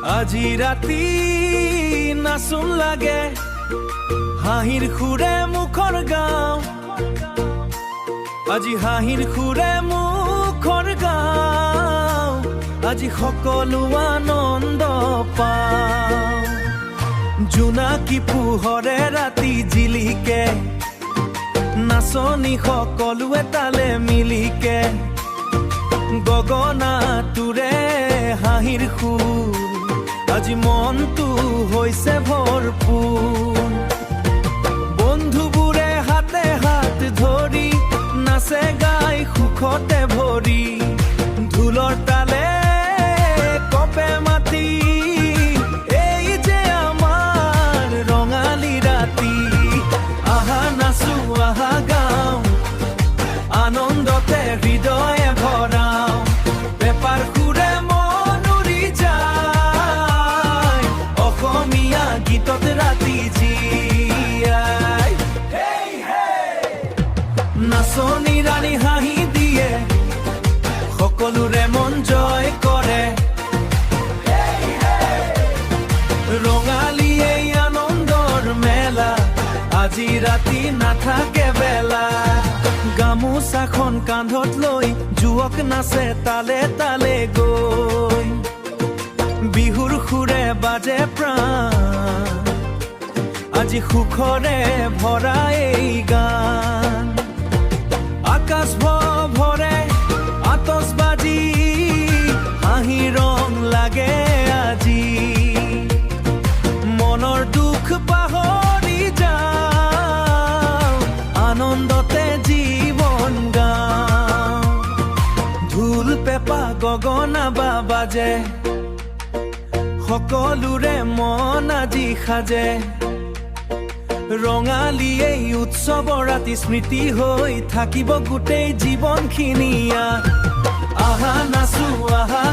আজি ৰাতি নাচোন লাগে হাঁহিৰ সুৰে মুখৰ গাঁও আজি হাঁহিৰ সুৰে মুখৰ গাঁও আজি সকলো আনন্দ পাওঁ জোনাকী পোহৰে ৰাতি জিলিকে নাচনি সকলোৱে তালে মিলিকে গগনা তোৰে হাঁহিৰ সুৰ আজি মনটো হৈছে ভৰপূৰ বন্ধুবোৰে হাতে হাত ধৰি নাচে গাই সুখতে ভৰি ঢোলৰ তালে কপে মাতি এই যে আমাৰ ৰঙালী ৰাতি আহা নাচো আহা গাওঁ আনন্দতে হৃদয়ে ভৰাওঁ পেপাৰ সুৰে মন উৰি যায় অসমীয়া গীতত ৰাতি জীয়াই নাচনি ৰাণী হাঁহি দিয়ে সকলোৰে মন জয় কৰে ৰঙালী এই আনন্দৰ মেলা আজি ৰাতি নাথাকে বেলা গামোচাখন কান্ধত লৈ যুৱক নাচে তালে তালে গৈ বিহুৰ সুৰে বাজে প্ৰাণ আজি সুখৰে ভৰা এই গান আকাশ ভৰে আতচবাজি হাঁহি ৰং লাগে আজি মনৰ দুখ পাহৰি যাওঁ আনন্দতে জীৱন গাওঁ ঢোল পেঁপা গগনা বাজে সকলোৰে মন আজি সাজে ৰঙালী এই উৎসৱৰ ৰাতি স্মৃতি হৈ থাকিব গোটেই জীৱনখিনিয়া আহা নাচো আহা